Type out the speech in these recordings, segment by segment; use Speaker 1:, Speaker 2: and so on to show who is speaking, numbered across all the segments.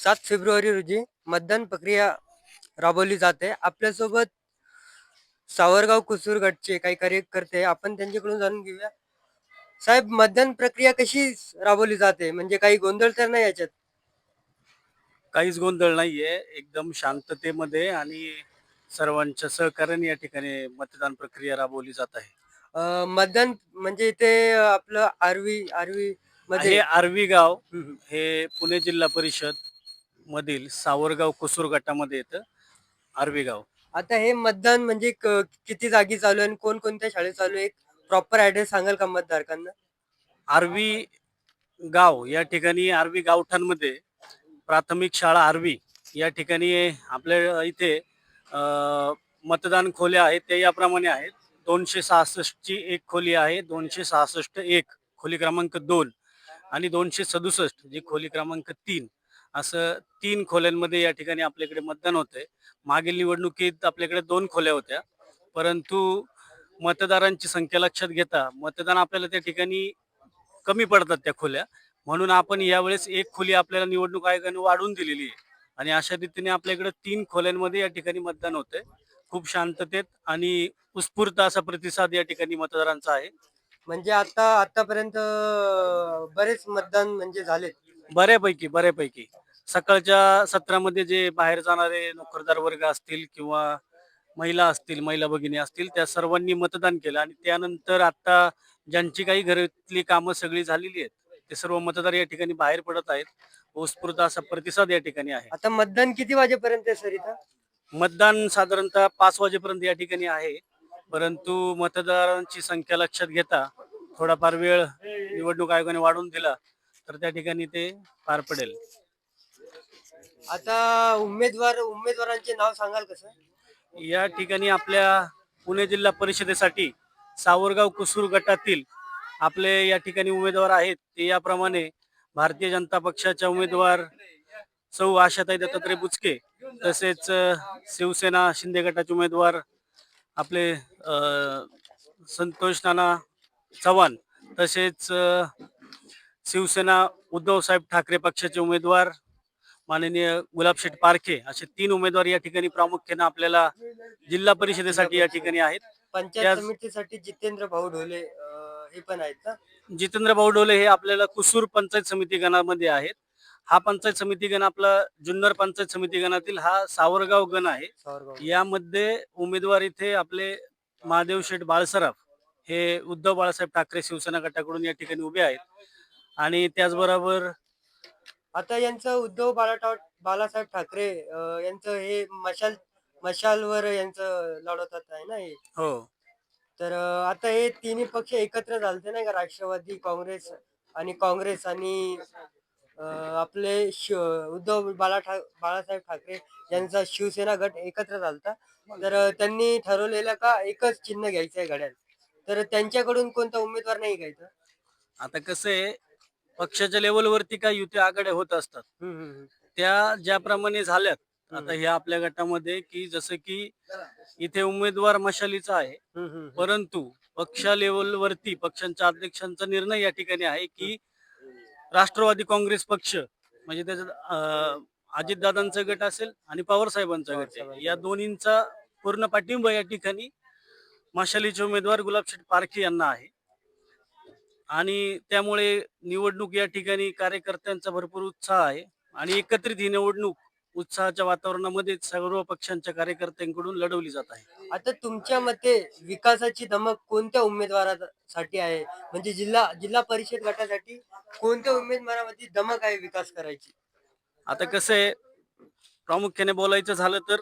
Speaker 1: 7 February रोजी मतदान प्रक्रिया राबवली जाते. आपल्यासोबत सावरगाव कुसूर गटचे काही कार्यकर्ते आहे. आपण त्यांच्याकडून जाणून घेऊया. साहेब, मतदान प्रक्रिया कशी राबवली जाते? म्हणजे काही गोंधळ तर नाही याच्यात?
Speaker 2: काहीच गोंधळ नाहीये. एकदम शांततेमध्ये आणि सर्वांच्या सहकार्याने या ठिकाणी मतदान प्रक्रिया राबवली जात आहे.
Speaker 1: मतदान म्हणजे इथे आपलं आर्वी आर्वी मध्ये.
Speaker 2: हे आर्वी गाव
Speaker 1: हं, हं.
Speaker 2: हे पुणे जिल्हा परिषद मधील सावरगाव कुसूर गटामध्ये येतं. आर्वी गाव.
Speaker 1: आता हे मतदान म्हणजे किती जागी चालू आहे आणि कोणकोणत्या शाळेत चालू आहे? एक प्रॉपर ऍड्रेस सांगाल का मतदारकांना?
Speaker 2: आर्वी गाव या ठिकाणी आर्वी गावठाणमध्ये प्राथमिक शाळा आर्वी या ठिकाणी आपल्या इथे अ, मतदान खोल्या आहेत ते याप्रमाणे आहेत. 266 ची एक खोली आहे, 266 एक खोली क्रमांक 2 आणि 267 जी खोली क्रमांक 3 असं 3 खोल्यांमध्ये या ठिकाणी आपल्याकडे मतदान होतंय. मागील निवडणुकीत आपल्याकडे 2 खोल्या होत्या, परंतु मतदारांची संख्या लक्षात घेता मतदान आपल्याला त्या ठिकाणी कमी पडतात त्या खोल्या. म्हणून आपण यावेळेस एक खोली आपल्याला निवडणूक आयोगाने वाढवून दिलेली आहे आणि अशा रीतीने आपल्याकडे 3 खोल्यांमध्ये या ठिकाणी मतदान होतंय. खूप शांततेत आणि उत्स्फूर्त असा प्रतिसाद या ठिकाणी मतदारांचा आहे.
Speaker 1: म्हणजे आतापर्यंत बरेच मतदान म्हणजे झालेत.
Speaker 2: बऱ्यापैकी सकाळच्या सत्रामध्ये जे बाहेर जाणारे नोकरदार वर्ग असतील किंवा महिला असतील, महिला भगिनी असतील, त्या सर्वांनी मतदान केलं आणि त्यानंतर आता ज्यांची काही घरातली कामं सगळी झालेली आहेत, ते सर्व मतदार या ठिकाणी बाहेर पडत आहेत. उत्स्फूर्त असा प्रतिसाद या ठिकाणी आहे.
Speaker 1: आता मतदान किती वाजेपर्यंत आहे सर इथं?
Speaker 2: मतदान साधारणतः 5 वाजेपर्यंत या ठिकाणी आहे. परंतु मतदारांची संख्या लक्षात घेता थोडाफार वेळ निवडणूक आयोगाने वाढवून दिला, तर त्या ठिकाणी ते पार पडेल.
Speaker 1: आता उमेदवारांचे नाव सांगाल कसं?
Speaker 2: या ठिकाणी आपल्या पुणे जिल्हा परिषदेसाठी सावरगाव कुसूर गटातील आपले या ठिकाणी उमेदवार आहेत ते याप्रमाणे भारतीय जनता पक्षाच्या उमेदवार सौ आशाताई दत्तात्रय बुचके, तसेच शिवसेना शिंदे गटाचे उमेदवार आपले संतोष नाना चव्हाण, तसेच शिवसेना उद्धव साहेब ठाकरे पक्षाचे उमेदवार माननीय गुलाबशेठ पारखे असे 3 उमेदवार या ठिकाणी प्रामुख्याने आपल्याला जिल्हा परिषदेसाठी या ठिकाणी आहेत.
Speaker 1: पंचायत
Speaker 2: त्याच
Speaker 1: समितीसाठी जितेंद्र भाऊ ढोले हे पण आहेत ना?
Speaker 2: जितेंद्र भाऊ डोले हे आपल्याला कुसूर पंचायत समिती गणामध्ये आहेत. हा पंचायत समिती गण आपला जुन्नर पंचायत समिती गणातील हा सावरगाव गण आहे.
Speaker 1: सावरगाव.
Speaker 2: यामध्ये उमेदवार इथे आपले महादेव शेठ बाळसराफ हे उद्धव बाळासाहेब ठाकरे शिवसेना गटाकडून या ठिकाणी उभे आहेत आणि त्याचबरोबर
Speaker 1: आता यांचं बाळासाहेब ठाकरे यांचं हे मशालवर यांचं लढवतात आहे ना हे.
Speaker 2: हो.
Speaker 1: तर आता हे तिन्ही पक्ष एकत्र झालते नाही का? राष्ट्रवादी काँग्रेस आणि आपले बाळासाहेब ठाकरे यांचा शिवसेना गट एकत्र झालता. तर त्यांनी ठरवलेलं का एकच चिन्ह घ्यायचं आहे घड्याळ. तर त्यांच्याकडून कोणता उमेदवार नाही घ्यायचा?
Speaker 2: आता कसं आहे, पक्षाच्या लेवलवरती काही युती आघाड्या होत असतात.
Speaker 1: हम्म, हम्म,
Speaker 2: त्या ज्याप्रमाणे झाल्यात
Speaker 1: हम्म.
Speaker 2: आता ह्या आपल्या गटामध्ये, की जसं की इथे उमेदवार मशालीचा आहे,
Speaker 1: हम्म, हम्म, हम्म.
Speaker 2: परंतु पक्षा लेवलवरती पक्षांच्या अध्यक्षांचा निर्णय या ठिकाणी आहे की राष्ट्रवादी काँग्रेस पक्ष म्हणजे त्याच्यात अजितदादांचा गट असेल आणि पवार साहेबांचा गट आहे, या दोन्हींचा पूर्ण पाठिंबा या ठिकाणी मशालीचे उमेदवार गुलाबशेठ पारखे यांना आहे आणि त्यामुळे निवडणूक या ठिकाणी कार्यकर्त्यांचा भरपूर उत्साह आहे आणि एकत्रित ही निवडणूक उत्साहाच्या वातावरणामध्ये सर्व पक्षांच्या कार्यकर्त्यांकडून लढवली जात आहे.
Speaker 1: आता तुमच्या मते विकासाची धमक कोणत्या उमेदवारासाठी आहे? म्हणजे जिल्हा जिल्हा परिषद गटासाठी कोणत्या उमेदवारामध्ये धमक आहे विकास करायची?
Speaker 2: आता कसं आहे, प्रामुख्याने बोलायचं झालं तर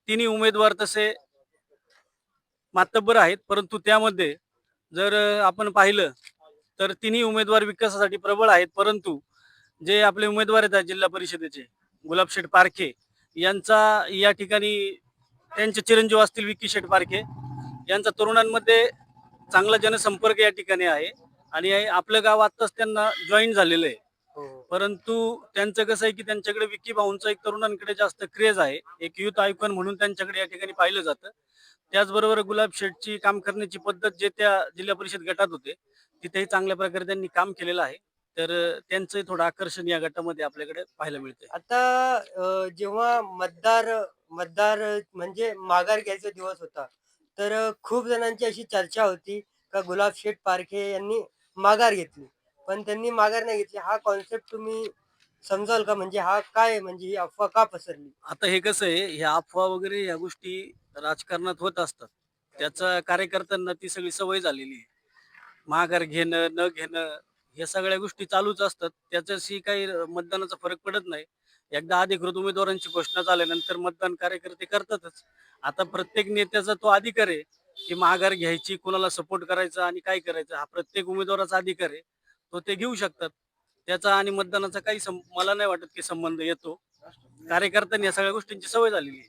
Speaker 2: तिन्ही उमेदवार तसे मातब्बर आहेत, परंतु त्यामध्ये जर आपण पाहिलं तर तिन्ही उमेदवार विकासासाठी प्रबळ आहेत. परंतु जे आपले उमेदवार आहेत जिल्हा परिषदेचे गुलाबशेठ पारखे यांचा या ठिकाणी त्यांचे चिरंजीव असतील विकी शेठ पारखे यांचा तरुणांमध्ये चांगला जनसंपर्क या ठिकाणी आहे आणि आपलं गाव आत्ताच त्यांना जॉईन झालेलं आहे.
Speaker 1: हो.
Speaker 2: परंतु त्यांचं कसं आहे की त्यांच्याकडे विकी भाऊंचा एक तरुणांकडे जास्त क्रेज आहे, एक युथ आयकॉन म्हणून त्यांच्याकडे या ठिकाणी पाहिलं जातं. त्याचबरोबर गुलाब शेठची काम करण्याची पद्धत जे त्या जिल्हा परिषद गटात होते तिथेही चांगल्या प्रकारे त्यांनी काम केलेलं आहे. तर त्यांचंही थोडं आकर्षण या गटामध्ये आपल्याकडे पाहायला मिळतंय.
Speaker 1: आता जेव्हा मतदार मतदार म्हणजे माघार घ्यायचा दिवस होता, तर खूप जणांची अशी चर्चा होती का गुलाबशेठ पारखे यांनी माघार घेतली. पण त्यांनी माघार नाही घेतली. हा कन्सेप्ट तुम्ही समजाल का? म्हणजे हा काय म्हणजे ही अफवा का पसरली?
Speaker 2: आता हे कसं आहे, ह्या अफवा वगैरे ह्या गोष्टी राजकारणात होत असतात. त्याचा कार्यकर्त्यांना ती सगळी सवय झालेली आहे. माघार घेणं, न घेणं ह्या सगळ्या गोष्टी चालूच असतात. त्याच्याशी काही मतदानाचा फरक पडत नाही. एकदा अधिकृत उमेदवारांची घोषणा झाल्यानंतर मतदान कार्यकर्ते करतातच. आता प्रत्येक नेत्याचा तो अधिकार आहे, की माघार घ्यायची, कोणाला सपोर्ट करायचा आणि काय करायचं हा प्रत्येक उमेदवाराचा अधिकार आहे. तो ते घेऊ शकतात. त्याचा आणि मतदानाचा काही मला नाही वाटत की संबंध येतो. कार्यकर्त्यांनी या सगळ्या गोष्टींची सवय झालेली आहे.